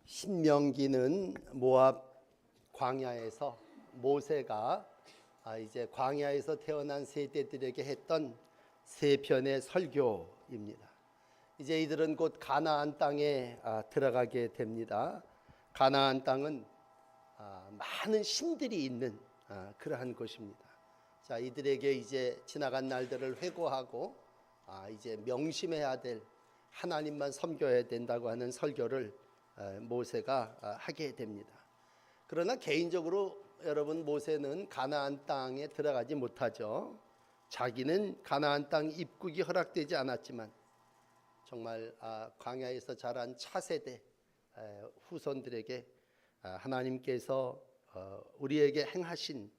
신명기는 모압 광야에서 모세가 이제 광야에서 태어난 세대들에게 했던 세 편의 설교입니다. 이제 이들은 곧 가나안 땅에 들어가게 됩니다. 가나안 땅은 많은 신들이 있는 그러한 곳입니다. 자, 이들에게 이제 지나간 날들을 회고하고 이제 명심해야 될 하나님만 섬겨야 된다고 하는 설교를 모세가 하게 됩니다. 그러나 개인적으로 여러분, 모세는 가나안 땅에 들어가지 못하죠. 자기는 가나안 땅 입국이 허락되지 않았지만 정말 광야에서 자란 차세대 후손들에게 하나님께서 우리에게 행하신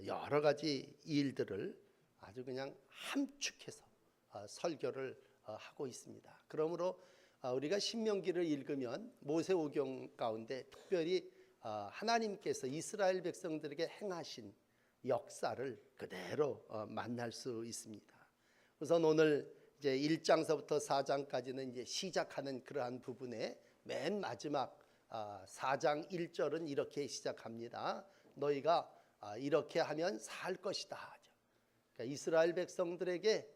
여러 가지 일들을 아주 그냥 함축해서 설교를 하고 있습니다. 그러므로 우리가 신명기를 읽으면 모세오경 가운데 특별히 하나님께서 이스라엘 백성들에게 행하신 역사를 그대로 만날 수 있습니다. 우선 오늘 이제 1장서부터 4장까지는 이제 시작하는 그러한 부분에 맨 마지막 4장 1절은 이렇게 시작합니다. 너희가 이렇게 하면 살 것이다. 그러니까 이스라엘 백성들에게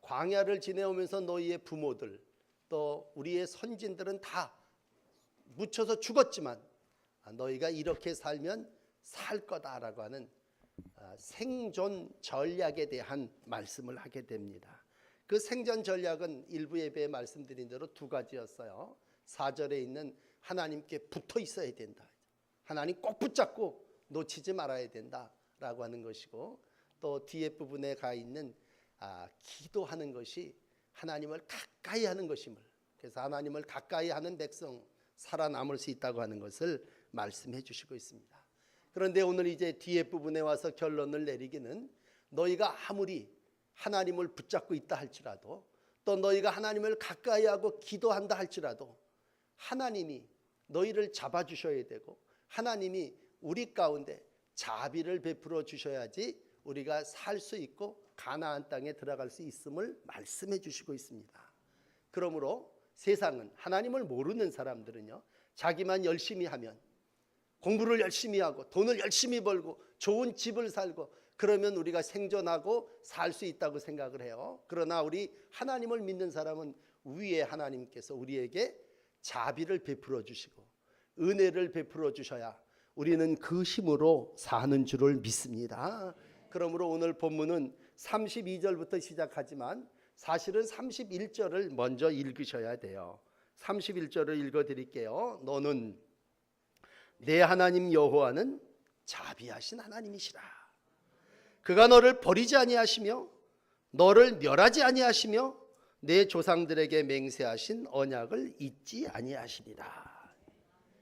광야를 지내오면서 너희의 부모들 또 우리의 선진들은 다 묻혀서 죽었지만 너희가 이렇게 살면 살 거다라고 하는 생존 전략에 대한 말씀을 하게 됩니다. 그 생존 전략은 일부 예배에 말씀드린 대로 두 가지였어요. 4절에 있는 하나님께 붙어 있어야 된다. 하나님 꼭 붙잡고 놓치지 말아야 된다라고 하는 것이고, 또 뒤에 부분에 가 있는 기도하는 것이 하나님을 가까이 하는 것임을, 그래서 하나님을 가까이 하는 백성 살아남을 수 있다고 하는 것을 말씀해 주시고 있습니다. 그런데 오늘 이제 뒤에 부분에 와서 결론을 내리기는, 너희가 아무리 하나님을 붙잡고 있다 할지라도, 또 너희가 하나님을 가까이 하고 기도한다 할지라도 하나님이 너희를 잡아주셔야 되고 하나님이 우리 가운데 자비를 베풀어 주셔야지 우리가 살 수 있고 가나안 땅에 들어갈 수 있음을 말씀해 주시고 있습니다. 그러므로 세상은, 하나님을 모르는 사람들은요, 자기만 열심히 하면, 공부를 열심히 하고 돈을 열심히 벌고 좋은 집을 살고 그러면 우리가 생존하고 살 수 있다고 생각을 해요. 그러나 우리 하나님을 믿는 사람은 위에 하나님께서 우리에게 자비를 베풀어 주시고 은혜를 베풀어 주셔야 우리는 그 힘으로 사는 줄을 믿습니다. 그러므로 오늘 본문은 32절부터 시작하지만 사실은 31절을 먼저 읽으셔야 돼요. 31절을 읽어드릴게요. 너는 내 하나님 여호와는 자비하신 하나님이시라. 그가 너를 버리지 아니하시며 너를 멸하지 아니하시며 내 조상들에게 맹세하신 언약을 잊지 아니하시리라.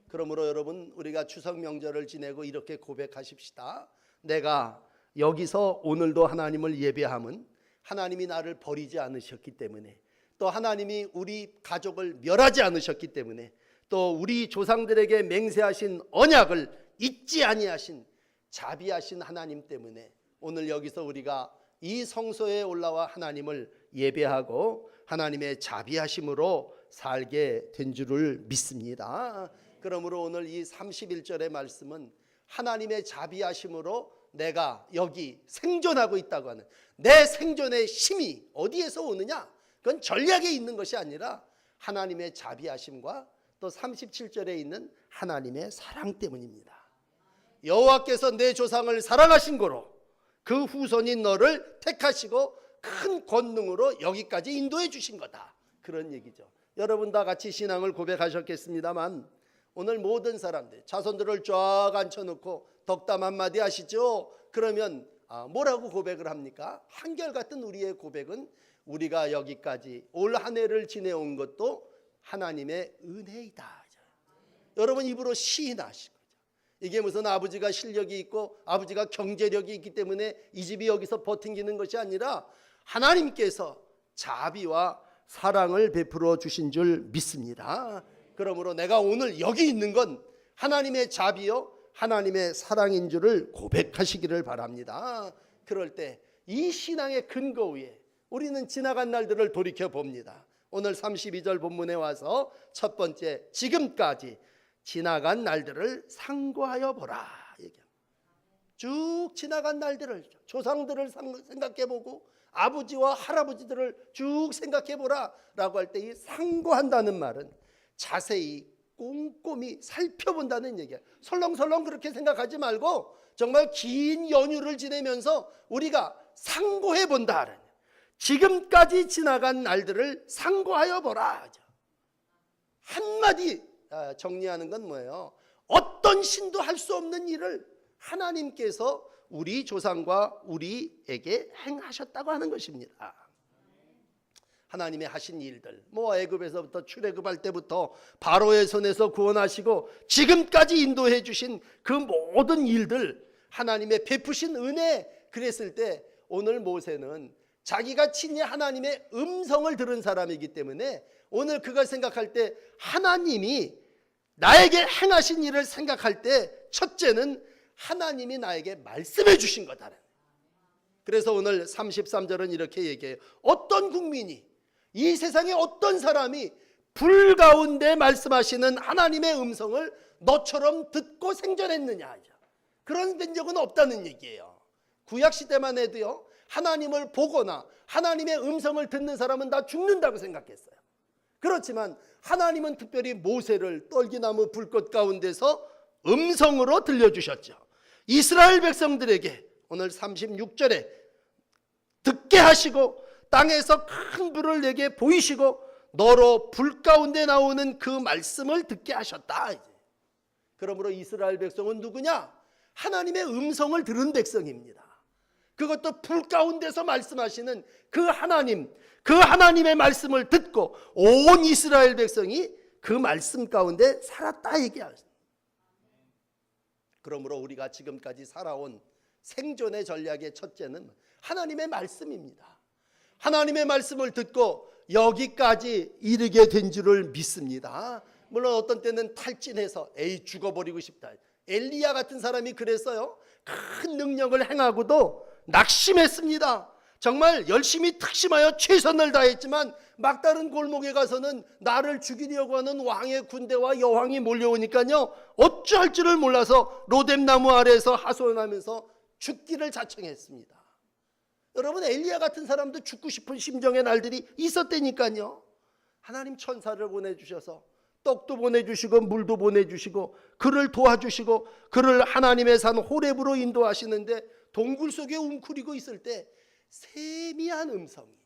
그러므로 여러분, 우리가 추석 명절을 지내고 이렇게 고백하십시다. 내가 여기서 오늘도 하나님을 예배함은 하나님이 나를 버리지 않으셨기 때문에, 또 하나님이 우리 가족을 멸하지 않으셨기 때문에, 또 우리 조상들에게 맹세하신 언약을 잊지 아니하신 자비하신 하나님 때문에 오늘 여기서 우리가 이 성소에 올라와 하나님을 예배하고 하나님의 자비하심으로 살게 된 줄을 믿습니다. 그러므로 오늘 이 31절의 말씀은 하나님의 자비하심으로 내가 여기 생존하고 있다고 하는, 내 생존의 힘이 어디에서 오느냐? 그건 전략에 있는 것이 아니라 하나님의 자비하심과 또 37절에 있는 하나님의 사랑 때문입니다. 여호와께서 내 조상을 사랑하신 고로 그 후손인 너를 택하시고 큰 권능으로 여기까지 인도해 주신 거다, 그런 얘기죠. 여러분 다 같이 신앙을 고백하셨겠습니다만 오늘 모든 사람들 자손들을 쫙 앉혀놓고 덕담 한마디 하시죠. 그러면 뭐라고 고백을 합니까? 한결같은 우리의 고백은 우리가 여기까지 올 한 해를 지내온 것도 하나님의 은혜이다. 여러분 입으로 시인하신 거죠. 이게 무슨 아버지가 실력이 있고 아버지가 경제력이 있기 때문에 이 집이 여기서 버티는 것이 아니라 하나님께서 자비와 사랑을 베풀어 주신 줄 믿습니다. 그러므로 내가 오늘 여기 있는 건 하나님의 자비요 하나님의 사랑인 줄을 고백하시기를 바랍니다. 그럴 때 이 신앙의 근거 위에 우리는 지나간 날들을 돌이켜 봅니다. 오늘 32절 본문에 와서 첫 번째, 지금까지 지나간 날들을 상고하여 보라 얘기합니다. 쭉 지나간 날들을, 조상들을 생각해보고 아버지와 할아버지들을 쭉 생각해보라 라고 할 때 이 상고한다는 말은 자세히 꼼꼼히 살펴본다는 얘기야. 설렁설렁 그렇게 생각하지 말고 정말 긴 연휴를 지내면서 우리가 상고해 본다. 지금까지 지나간 날들을 상고하여 보라. 한마디 정리하는 건 뭐예요? 어떤 신도 할 수 없는 일을 하나님께서 우리 조상과 우리에게 행하셨다고 하는 것입니다. 하나님의 하신 일들, 애굽에서부터 출애굽할 때부터 바로의 손에서 구원하시고 지금까지 인도해 주신 그 모든 일들, 하나님의 베푸신 은혜, 그랬을 때 오늘 모세는 자기가 친히 하나님의 음성을 들은 사람이기 때문에 오늘 그걸 생각할 때 하나님이 나에게 행하신 일을 생각할 때 첫째는 하나님이 나에게 말씀해 주신 거다. 그래서 오늘 33절은 이렇게 얘기해요. 어떤 국민이, 이 세상에 어떤 사람이 불 가운데 말씀하시는 하나님의 음성을 너처럼 듣고 생존했느냐. 그런 된 적은 없다는 얘기예요. 구약시대만 해도요, 하나님을 보거나 하나님의 음성을 듣는 사람은 다 죽는다고 생각했어요. 그렇지만 하나님은 특별히 모세를 떨기나무 불꽃 가운데서 음성으로 들려주셨죠. 이스라엘 백성들에게 오늘 36절에 듣게 하시고 땅에서 큰 불을 내게 보이시고 너로 불 가운데 나오는 그 말씀을 듣게 하셨다. 그러므로 이스라엘 백성은 누구냐? 하나님의 음성을 들은 백성입니다. 그것도 불 가운데서 말씀하시는 그 하나님, 그 하나님의 말씀을 듣고 온 이스라엘 백성이 그 말씀 가운데 살았다 얘기하죠. 그러므로 우리가 지금까지 살아온 생존의 전략의 첫째는 하나님의 말씀입니다. 하나님의 말씀을 듣고 여기까지 이르게 된 줄을 믿습니다. 물론 어떤 때는 탈진해서 죽어버리고 싶다. 엘리야 같은 사람이 그랬어요. 큰 능력을 행하고도 낙심했습니다. 정말 열심히 특심하여 최선을 다했지만 막다른 골목에 가서는 나를 죽이려고 하는 왕의 군대와 여왕이 몰려오니까요, 어찌할 줄을 몰라서 로뎀나무 아래에서 하소연하면서 죽기를 자청했습니다. 여러분, 엘리야 같은 사람도 죽고 싶은 심정의 날들이 있었다니까요. 하나님 천사를 보내주셔서 떡도 보내주시고 물도 보내주시고 그를 도와주시고 그를 하나님의 산 호렙으로 인도하시는데 동굴 속에 웅크리고 있을 때 세미한 음성이죠.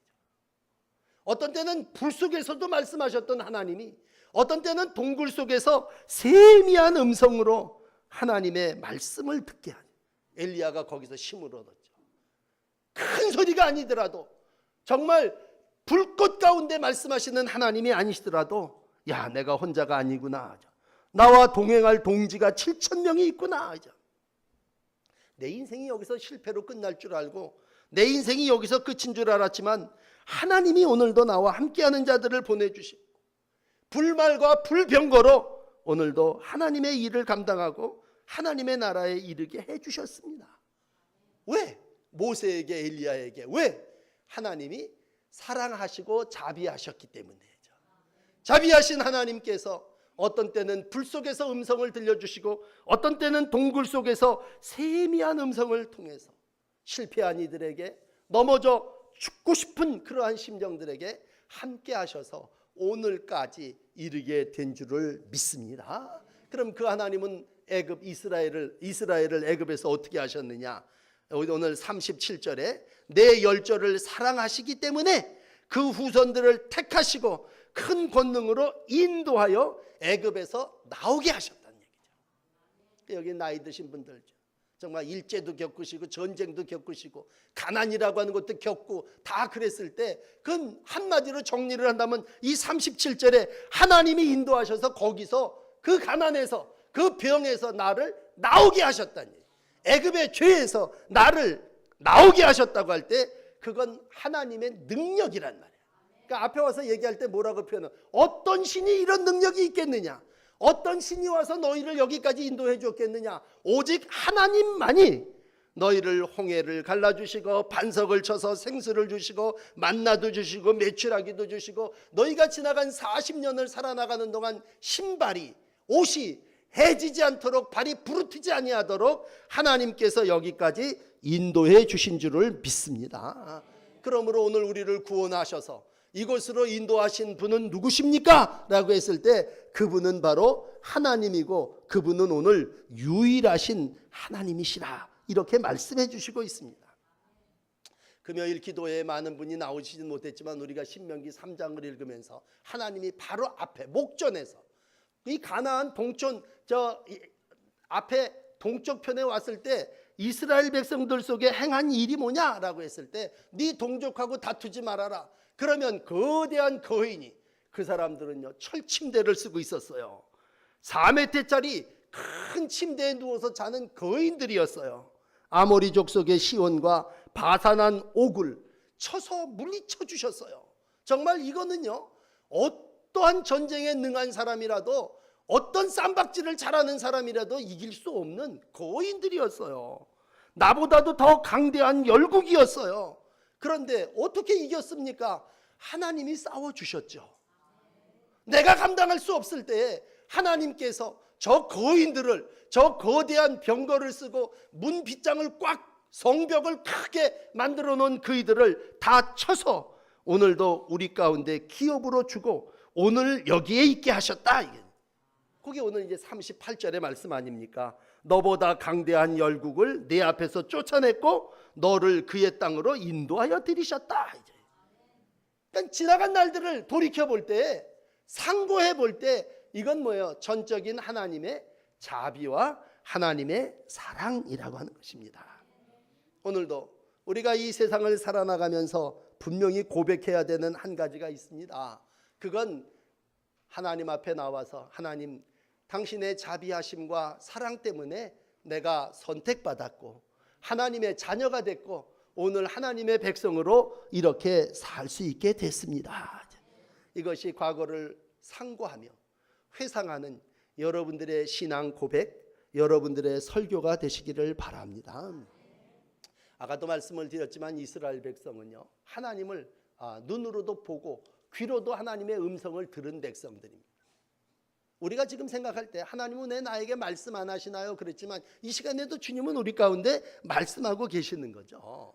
어떤 때는 불 속에서도 말씀하셨던 하나님이 어떤 때는 동굴 속에서 세미한 음성으로 하나님의 말씀을 듣게 하니 엘리야가 거기서 힘을 얻었죠. 큰 소리가 아니더라도 정말 불꽃 가운데 말씀하시는 하나님이 아니시더라도 야, 내가 혼자가 아니구나. 나와 동행할 동지가 7,000명이 있구나. 내 인생이 여기서 실패로 끝날 줄 알고 내 인생이 여기서 끝인 줄 알았지만 하나님이 오늘도 나와 함께하는 자들을 보내주시고 불말과 불병거로 오늘도 하나님의 일을 감당하고 하나님의 나라에 이르게 해주셨습니다. 왜? 모세에게 엘리야에게. 왜? 하나님이 사랑하시고 자비하셨기 때문이죠. 자비하신 하나님께서 어떤 때는 불 속에서 음성을 들려주시고 어떤 때는 동굴 속에서 세미한 음성을 통해서 실패한 이들에게 넘어져 죽고 싶은 그러한 심정들에게 함께 하셔서 오늘까지 이르게 된 줄을 믿습니다. 그럼 그 하나님은 이스라엘을 애굽에서 어떻게 하셨느냐? 오늘 37절에 내 열조를 사랑하시기 때문에 그 후손들을 택하시고 큰 권능으로 인도하여 애굽에서 나오게 하셨다는 얘기죠. 여기 나이 드신 분들 정말 일제도 겪으시고 전쟁도 겪으시고 가난이라고 하는 것도 겪고 다 그랬을 때 그건 한마디로 정리를 한다면 이 37절에 하나님이 인도하셔서 거기서 그 가난에서 그 병에서 나를 나오게 하셨다니, 애굽의 죄에서 나를 나오게 하셨다고 할 때 그건 하나님의 능력이란 말이에요. 그러니까 앞에 와서 얘기할 때 뭐라고 표현해? 어떤 신이 이런 능력이 있겠느냐? 어떤 신이 와서 너희를 여기까지 인도해 줬겠느냐? 오직 하나님만이 너희를 홍해를 갈라주시고 반석을 쳐서 생수를 주시고 만나도 주시고 메추라기도 주시고 너희가 지나간 40년을 살아나가는 동안 신발이 옷이 해지지 않도록 발이 부르트지 아니하도록 하나님께서 여기까지 인도해 주신 줄을 믿습니다. 그러므로 오늘 우리를 구원하셔서 이곳으로 인도하신 분은 누구십니까? 라고 했을 때 그분은 바로 하나님이고 그분은 오늘 유일하신 하나님이시라 이렇게 말씀해 주시고 있습니다. 금요일 기도회에 많은 분이 나오시진 못했지만 우리가 신명기 3장을 읽으면서 하나님이 바로 앞에 목전에서 이 가나안 동촌 앞에 동쪽 편에 왔을 때 이스라엘 백성들 속에 행한 일이 뭐냐라고 했을 때 네 동족하고 다투지 말아라. 그러면 거대한 거인이 그 사람들은요 철침대를 쓰고 있었어요. 4m짜리 큰 침대에 누워서 자는 거인들이었어요. 아모리족 속의 시온과 바산한 옥을 쳐서 물리쳐 주셨어요. 정말 이거는요 어떠한 전쟁에 능한 사람이라도 어떤 쌈박질을 잘하는 사람이라도 이길 수 없는 거인들이었어요. 나보다도 더 강대한 열국이었어요. 그런데 어떻게 이겼습니까? 하나님이 싸워주셨죠. 내가 감당할 수 없을 때에 하나님께서 저 거인들을 저 거대한 병거를 쓰고 문 빗장을 꽉 성벽을 크게 만들어 놓은 그이들을 다 쳐서 오늘도 우리 가운데 기업으로 주고 오늘 여기에 있게 하셨다. 그게 오늘 이제 38절의 말씀 아닙니까? 너보다 강대한 열국을 내 앞에서 쫓아냈고 너를 그의 땅으로 인도하여 들이셨다. 그러니까 지나간 날들을 돌이켜 볼 때 상고해 볼 때 이건 뭐예요? 전적인 하나님의 자비와 하나님의 사랑이라고 하는 것입니다. 오늘도 우리가 이 세상을 살아나가면서 분명히 고백해야 되는 한 가지가 있습니다. 그건 하나님 앞에 나와서 하나님 당신의 자비하심과 사랑 때문에 내가 선택받았고 하나님의 자녀가 됐고 오늘 하나님의 백성으로 이렇게 살 수 있게 됐습니다. 이것이 과거를 상고하며 회상하는 여러분들의 신앙 고백, 여러분들의 설교가 되시기를 바랍니다. 아까도 말씀을 드렸지만 이스라엘 백성은요 하나님을 눈으로도 보고 귀로도 하나님의 음성을 들은 백성들입니다. 우리가 지금 생각할 때 하나님은 왜 나에게 말씀 안 하시나요? 그랬지만 이 시간에도 주님은 우리 가운데 말씀하고 계시는 거죠.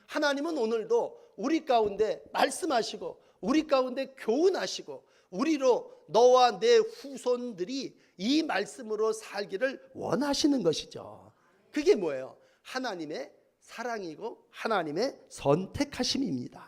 하나님은 오늘도 우리 가운데 말씀하시고 우리 가운데 교훈하시고 우리로 너와 내 후손들이 이 말씀으로 살기를 원하시는 것이죠. 그게 뭐예요? 하나님의 사랑이고 하나님의 선택하심입니다.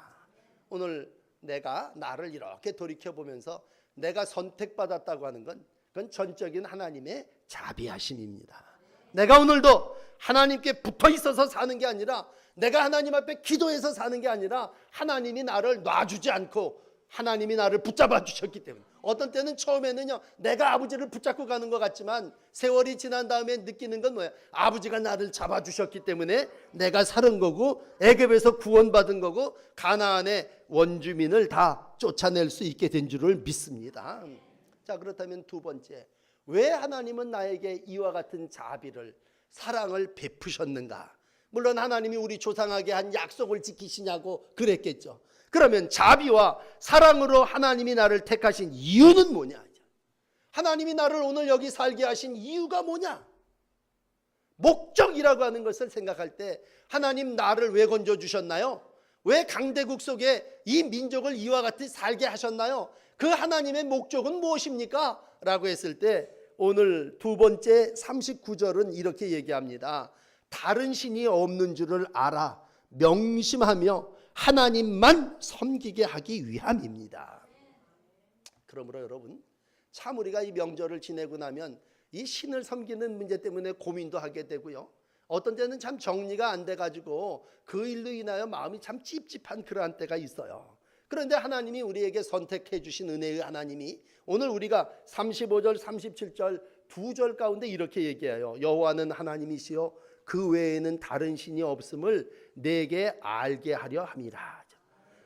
오늘 내가 나를 이렇게 돌이켜보면서 내가 선택받았다고 하는 건 그건 전적인 하나님의 자비하심입니다. 내가 오늘도 하나님께 붙어 있어서 사는 게 아니라 내가 하나님 앞에 기도해서 사는 게 아니라 하나님이 나를 놔주지 않고 하나님이 나를 붙잡아 주셨기 때문에 어떤 때는 처음에는요 내가 아버지를 붙잡고 가는 것 같지만 세월이 지난 다음에 느끼는 건 뭐예요? 아버지가 나를 잡아주셨기 때문에 내가 사는 거고 애굽에서 구원받은 거고 가나안의 원주민을 다 쫓아낼 수 있게 된 줄을 믿습니다. 자, 그렇다면 두 번째, 왜 하나님은 나에게 이와 같은 자비를 사랑을 베푸셨는가? 물론 하나님이 우리 조상에게 한 약속을 지키시냐고 그랬겠죠. 그러면 자비와 사랑으로 하나님이 나를 택하신 이유는 뭐냐? 하나님이 나를 오늘 여기 살게 하신 이유가 뭐냐? 목적이라고 하는 것을 생각할 때 하나님 나를 왜 건져주셨나요? 왜 강대국 속에 이 민족을 이와 같이 살게 하셨나요? 그 하나님의 목적은 무엇입니까? 라고 했을 때 오늘 두 번째 39절은 이렇게 얘기합니다. 다른 신이 없는 줄을 알아 명심하며 하나님만 섬기게 하기 위함입니다. 그러므로 여러분 참 우리가 이 명절을 지내고 나면 이 신을 섬기는 문제 때문에 고민도 하게 되고요. 어떤 때는 참 정리가 안 돼가지고 그 일로 인하여 마음이 참 찝찝한 그러한 때가 있어요. 그런데 하나님이 우리에게 선택해 주신 은혜의 하나님이 오늘 우리가 35절 37절 두 절 가운데 이렇게 얘기해요. 여호와는 하나님이시요 그 외에는 다른 신이 없음을 내게 알게 하려 함이라.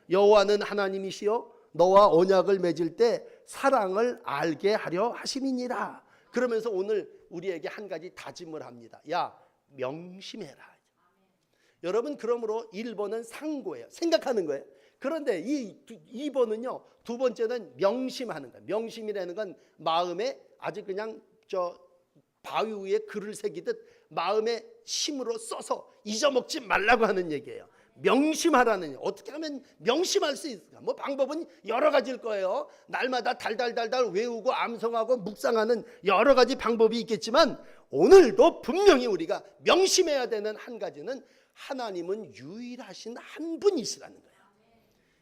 여호와는 하나님이시요 너와 언약을 맺을 때 사랑을 알게 하려 하심이니라. 그러면서 오늘 우리에게 한 가지 다짐을 합니다. 야 명심해라. 여러분 그러므로 1번은 상고예요. 생각하는 거예요. 그런데 이 2번은요. 두 번째는 명심하는 거예요. 명심이라는 건 마음에 아주 그냥 바위 위에 글을 새기듯 마음에 심으로 써서 잊어먹지 말라고 하는 얘기예요. 명심하라는 얘기. 어떻게 하면 명심할 수 있을까? 뭐 방법은 여러 가지일 거예요. 날마다 달달달달 외우고 암송하고 묵상하는 여러 가지 방법이 있겠지만 오늘도 분명히 우리가 명심해야 되는 한 가지는 하나님은 유일하신 한 분이시라는 거예요.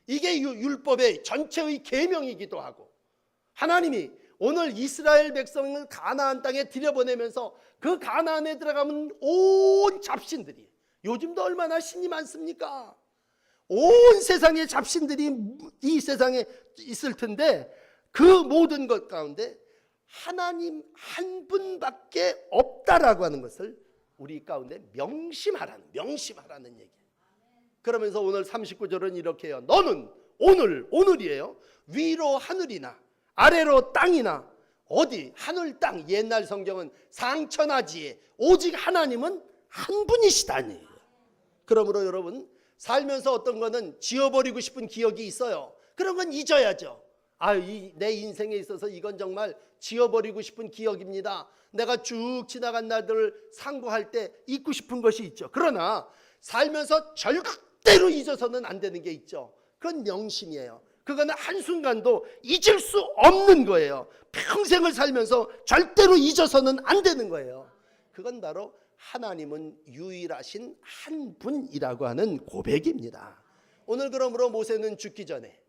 이게 율법의 전체의 계명이기도 하고 하나님이 오늘 이스라엘 백성을 가나안 땅에 들여보내면서 그 가나안에 들어가면 온 잡신들이 요즘도 얼마나 신이 많습니까? 온 세상의 잡신들이 이 세상에 있을 텐데 그 모든 것 가운데 하나님 한 분밖에 없다라고 하는 것을 우리 가운데 명심하라는 얘기예요. 그러면서 오늘 39절은 이렇게 해요. 너는 오늘이에요. 위로 하늘이나 아래로 땅이나 어디 하늘 땅 옛날 성경은 상천하지에 오직 하나님은 한 분이시다니. 그러므로 여러분 살면서 어떤 거는 지워버리고 싶은 기억이 있어요. 그런 건 잊어야죠. 내 인생에 있어서 이건 정말 지워버리고 싶은 기억입니다. 내가 쭉 지나간 날들을 상고할 때 잊고 싶은 것이 있죠. 그러나 살면서 절대로 잊어서는 안 되는 게 있죠. 그건 명심이에요. 그거는 한순간도 잊을 수 없는 거예요. 평생을 살면서 절대로 잊어서는 안 되는 거예요. 그건 바로 하나님은 유일하신 한 분이라고 하는 고백입니다. 오늘 그러므로 모세는 죽기 전에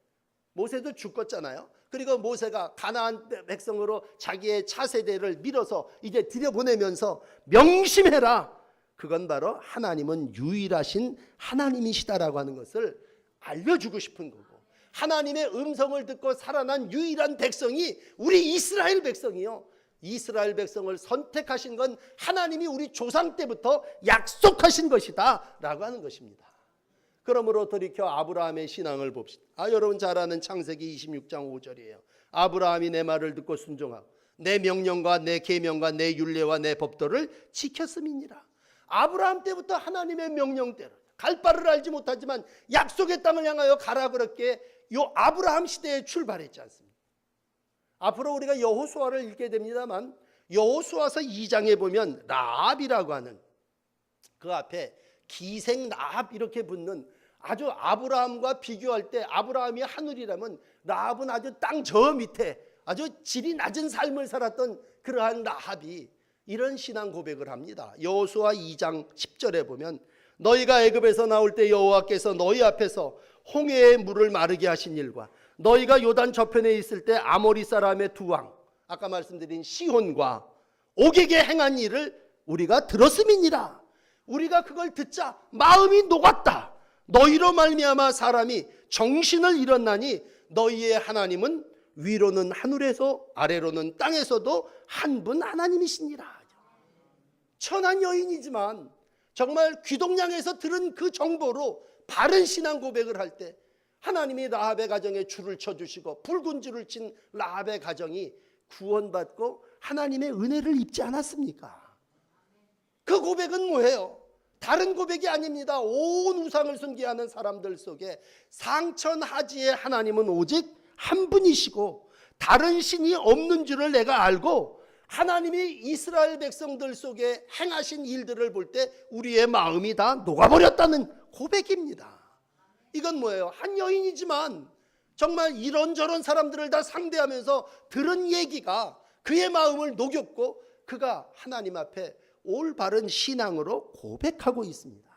모세도 죽었잖아요. 그리고 모세가 가나안 백성으로 자기의 차세대를 밀어서 이제 들여보내면서 명심해라. 그건 바로 하나님은 유일하신 하나님이시다라고 하는 것을 알려주고 싶은 거고 하나님의 음성을 듣고 살아난 유일한 백성이 우리 이스라엘 백성이요. 이스라엘 백성을 선택하신 건 하나님이 우리 조상 때부터 약속하신 것이다 라고 하는 것입니다. 그러므로 돌이켜 아브라함의 신앙을 봅시다. 여러분 잘 아는 창세기 26장 5절이에요. 아브라함이 내 말을 듣고 순종하고 내 명령과 내 계명과 내 율례와 내 법도를 지켰음이니라. 아브라함 때부터 하나님의 명령대로 갈 바를 알지 못하지만 약속의 땅을 향하여 가라 그렇게 요 아브라함 시대에 출발했지 않습니까? 앞으로 우리가 여호수아를 읽게 됩니다만 여호수아서 2장에 보면 라합이라고 하는 그 앞에 기생 라합 이렇게 붙는 아주 아브라함과 비교할 때 아브라함이 하늘이라면 라합은 아주 땅 저 밑에 아주 질이 낮은 삶을 살았던 그러한 라합이 이런 신앙 고백을 합니다. 여호수아 2장 10절에 보면 너희가 애굽에서 나올 때 여호와께서 너희 앞에서 홍해의 물을 마르게 하신 일과 너희가 요단 저편에 있을 때 아모리 사람의 두 왕 아까 말씀드린 시혼과 옥에게 행한 일을 우리가 들었음이니라. 우리가 그걸 듣자 마음이 녹았다. 너희로 말미암아 사람이 정신을 잃었나니 너희의 하나님은 위로는 하늘에서 아래로는 땅에서도 한 분 하나님이시니라. 천한 여인이지만 정말 귀동냥에서 들은 그 정보로 바른 신앙 고백을 할 때 하나님이 라합의 가정에 줄을 쳐주시고 붉은 줄을 친 라합의 가정이 구원받고 하나님의 은혜를 입지 않았습니까? 그 고백은 뭐예요? 다른 고백이 아닙니다. 온 우상을 숭배하는 사람들 속에 상천하지의 하나님은 오직 한 분이시고 다른 신이 없는 줄을 내가 알고 하나님이 이스라엘 백성들 속에 행하신 일들을 볼 때 우리의 마음이 다 녹아버렸다는 고백입니다. 이건 뭐예요? 한 여인이지만 정말 이런저런 사람들을 다 상대하면서 들은 얘기가 그의 마음을 녹였고 그가 하나님 앞에 올바른 신앙으로 고백하고 있습니다.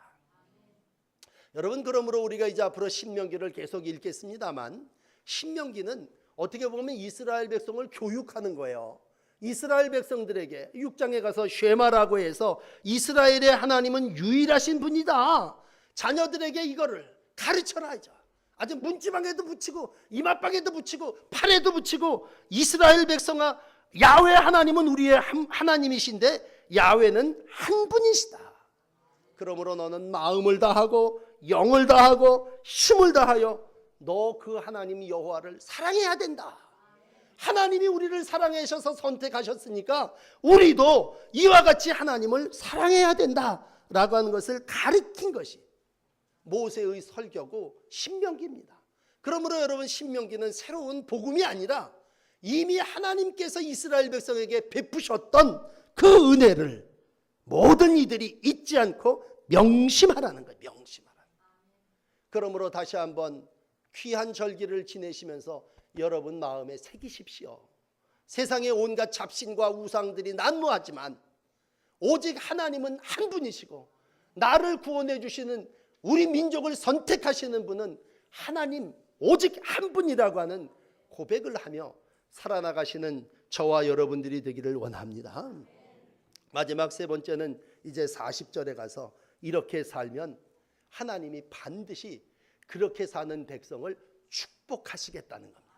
여러분 그러므로 우리가 이제 앞으로 신명기를 계속 읽겠습니다만 신명기는 어떻게 보면 이스라엘 백성을 교육하는 거예요. 이스라엘 백성들에게 6장에 가서 쉐마라고 해서 이스라엘의 하나님은 유일하신 분이다. 자녀들에게 이거를 가르쳐라죠. 아주 문지방에도 붙이고 이마방에도 붙이고 팔에도 붙이고 이스라엘 백성아 야훼 하나님은 우리의 하나님이신데 야훼는 한 분이시다. 그러므로 너는 마음을 다하고 영을 다하고 힘을 다하여 너 그 하나님 여호와를 사랑해야 된다. 하나님이 우리를 사랑하셔서 선택하셨으니까 우리도 이와 같이 하나님을 사랑해야 된다라고 하는 것을 가르친 것이 모세의 설교고 신명기입니다. 그러므로 여러분, 신명기는 새로운 복음이 아니라 이미 하나님께서 이스라엘 백성에게 베푸셨던 그 은혜를 모든 이들이 잊지 않고 명심하라는 거예요. 명심하라. 그러므로 다시 한번 귀한 절기를 지내시면서 여러분 마음에 새기십시오. 세상의 온갖 잡신과 우상들이 난무하지만 오직 하나님은 한 분이시고, 나를 구원해 주시는, 우리 민족을 선택하시는 분은 하나님 오직 한 분이라고 하는 고백을 하며 살아나가시는 저와 여러분들이 되기를 원합니다. 마지막 세 번째는 이제 40절에 가서 이렇게 살면 하나님이 반드시 그렇게 사는 백성을 축복하시겠다는 겁니다.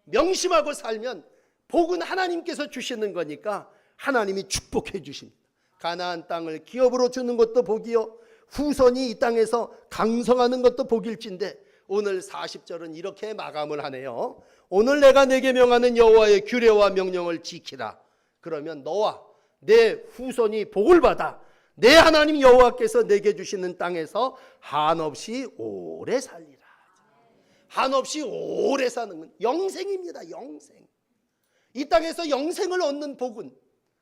명심하고 살면 복은 하나님께서 주시는 거니까 하나님이 축복해 주십니다. 가나안 땅을 기업으로 주는 것도 복이요, 후손이 이 땅에서 강성하는 것도 복일진데, 오늘 40절은 이렇게 마감을 하네요. 오늘 내가 내게 명하는 여호와의 규례와 명령을 지키라. 그러면 너와 내 후손이 복을 받아 내 하나님 여호와께서 내게 주시는 땅에서 한없이 오래 살리라. 한없이 오래 사는 건 영생입니다. 영생. 이 땅에서 영생을 얻는 복은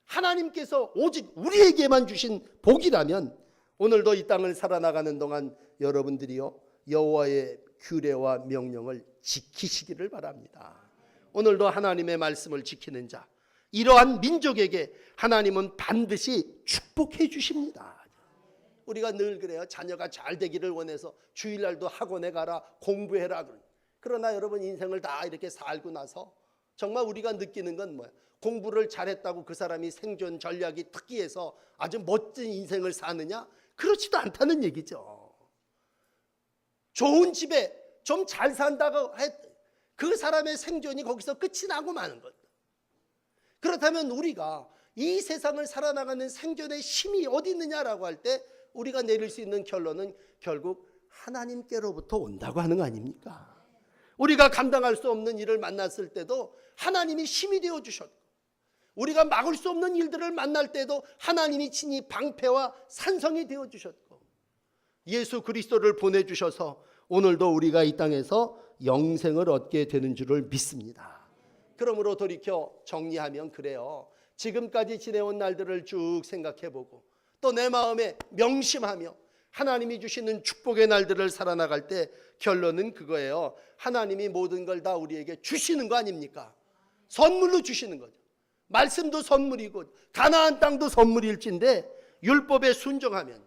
하나님께서 오직 우리에게만 주신 복이라면, 오늘도 이 땅을 살아나가는 동안 여러분들이요, 여호와의 규례와 명령을 지키시기를 바랍니다. 오늘도 하나님의 말씀을 지키는 자, 이러한 민족에게 하나님은 반드시 축복해 주십니다. 우리가 늘 그래요. 자녀가 잘 되기를 원해서 주일날도 학원에 가라, 공부해라. 그러나 여러분, 인생을 다 이렇게 살고 나서 정말 우리가 느끼는 건 뭐예요? 공부를 잘했다고 그 사람이 생존 전략이 특기해서 아주 멋진 인생을 사느냐? 그렇지도 않다는 얘기죠. 좋은 집에 좀 잘 산다고 그 사람의 생존이 거기서 끝이 나고 마는 것. 그렇다면 우리가 이 세상을 살아나가는 생존의 힘이 어디 있느냐라고 할 때 우리가 내릴 수 있는 결론은 결국 하나님께로부터 온다고 하는 거 아닙니까? 우리가 감당할 수 없는 일을 만났을 때도 하나님이 힘이 되어 주셨고, 우리가 막을 수 없는 일들을 만날 때도 하나님이 친히 방패와 산성이 되어 주셨고, 예수 그리스도를 보내주셔서 오늘도 우리가 이 땅에서 영생을 얻게 되는 줄을 믿습니다. 그러므로 돌이켜 정리하면 그래요. 지금까지 지내온 날들을 쭉 생각해보고 또 내 마음에 명심하며 하나님이 주시는 축복의 날들을 살아나갈 때 결론은 그거예요. 하나님이 모든 걸 다 우리에게 주시는 거 아닙니까? 선물로 주시는 거죠. 말씀도 선물이고 가나안 땅도 선물일진데, 율법에 순종하면,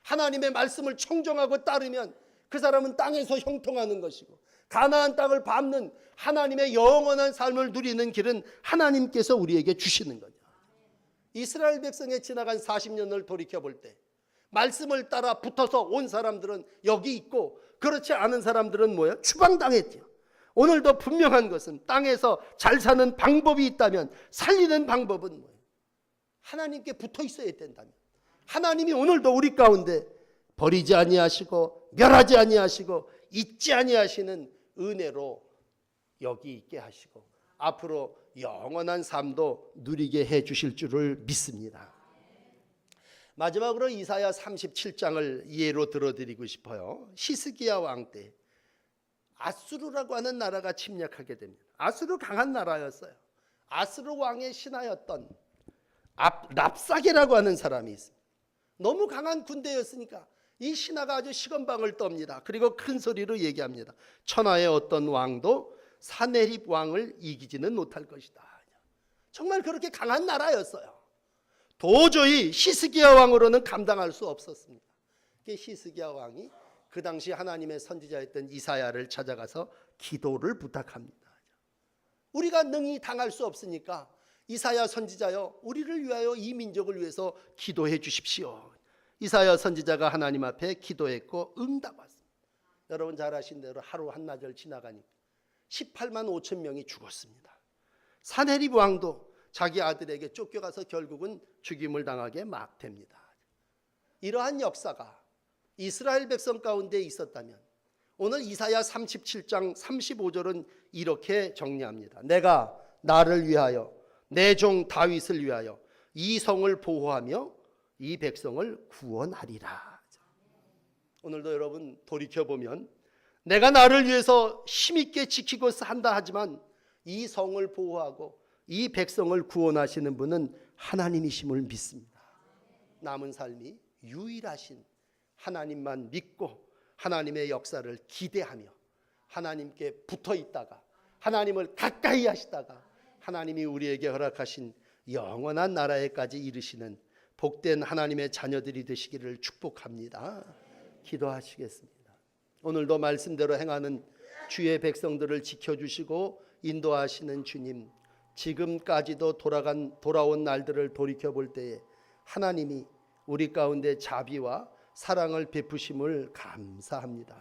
하나님의 말씀을 청정하고 따르면 그 사람은 땅에서 형통하는 것이고, 가나안 땅을 밟는 하나님의 영원한 삶을 누리는 길은 하나님께서 우리에게 주시는 거죠. 이스라엘 백성의 지나간 40년을 돌이켜볼 때 말씀을 따라 붙어서 온 사람들은 여기 있고, 그렇지 않은 사람들은 뭐예요? 추방당했죠. 오늘도 분명한 것은 땅에서 잘 사는 방법이 있다면 살리는 방법은 뭐예요? 하나님께 붙어 있어야 된다면, 하나님이 오늘도 우리 가운데 버리지 아니하시고 멸하지 아니하시고 잊지 아니하시는 은혜로 여기 있게 하시고 앞으로 영원한 삶도 누리게 해 주실 줄을 믿습니다. 마지막으로 이사야 37장을 예로 들어드리고 싶어요. 히스기야 왕 때 아수르라고 하는 나라가 침략하게 됩니다. 아수르 강한 나라였어요. 아수르 왕의 신하였던 랍사게라고 하는 사람이 있습니다. 너무 강한 군대였으니까 이 신하가 아주 시건방을 떱니다. 그리고 큰 소리로 얘기합니다. 천하의 어떤 왕도 사네립 왕을 이기지는 못할 것이다. 정말 그렇게 강한 나라였어요. 도저히 히스기야 왕으로는 감당할 수 없었습니다. 히스기야 왕이 그 당시 하나님의 선지자였던 이사야를 찾아가서 기도를 부탁합니다. 우리가 능히 당할 수 없으니까 이사야 선지자여, 우리를 위하여 이 민족을 위해서 기도해 주십시오. 이사야 선지자가 하나님 앞에 기도했고 응답 왔습니다. 여러분 잘 아신 대로 하루 한나절 지나가니까 18만 5천 명이 죽었습니다. 사네립 왕도 자기 아들에게 쫓겨가서 결국은 죽임을 당하게 막 됩니다. 이러한 역사가 이스라엘 백성 가운데 있었다면 오늘 이사야 37장 35절은 이렇게 정리합니다. 내가 나를 위하여 내 종 다윗을 위하여 이 성을 보호하며 이 백성을 구원하리라. 오늘도 여러분 돌이켜보면 내가 나를 위해서 힘있게 지키고 산다 하지만 이 성을 보호하고 이 백성을 구원하시는 분은 하나님이심을 믿습니다. 남은 삶이 유일하신 하나님만 믿고 하나님의 역사를 기대하며 하나님께 붙어 있다가 하나님을 가까이 하시다가 하나님이 우리에게 허락하신 영원한 나라에까지 이르시는 복된 하나님의 자녀들이 되시기를 축복합니다. 기도하시겠습니다. 오늘도 말씀대로 행하는 주의 백성들을 지켜주시고 인도하시는 주님, 지금까지도 돌아온 날들을 돌이켜볼 때에 하나님이 우리 가운데 자비와 사랑을 베푸심을 감사합니다.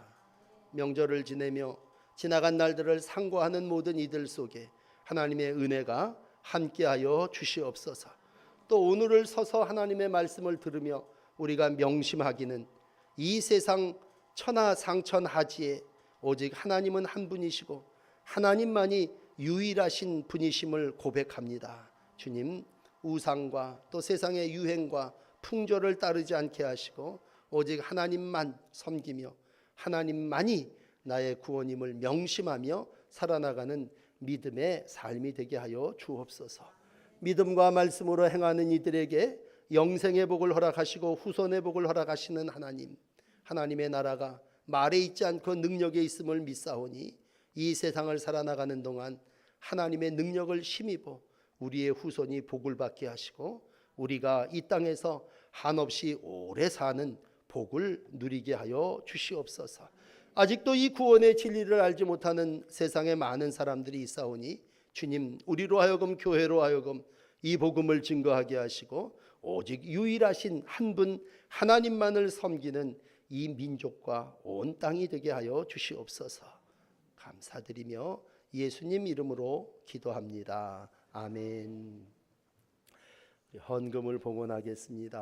명절을 지내며 지나간 날들을 상고하는 모든 이들 속에 하나님의 은혜가 함께하여 주시옵소서. 또 오늘을 서서 하나님의 말씀을 들으며 우리가 명심하기는 이 세상 천하상천하지에 오직 하나님은 한 분이시고 하나님만이 유일하신 분이심을 고백합니다. 주님, 우상과 또 세상의 유행과 풍조를 따르지 않게 하시고 오직 하나님만 섬기며 하나님만이 나의 구원임을 명심하며 살아나가는 믿음의 삶이 되게 하여 주옵소서. 믿음과 말씀으로 행하는 이들에게 영생의 복을 허락하시고 후손의 복을 허락하시는 하나님, 하나님의 나라가 말에 있지 않고 능력에 있음을 믿사오니 이 세상을 살아나가는 동안 하나님의 능력을 힘입어 우리의 후손이 복을 받게 하시고 우리가 이 땅에서 한없이 오래 사는 복을 누리게 하여 주시옵소서. 아직도 이 구원의 진리를 알지 못하는 세상에 많은 사람들이 있사오니 주님, 우리로 하여금 교회로 하여금 이 복음을 증거하게 하시고 오직 유일하신 한 분 하나님만을 섬기는 이 민족과 온 땅이 되게 하여 주시옵소서. 감사드리며 예수님 이름으로 기도합니다. 아멘. 헌금을 봉헌하겠습니다.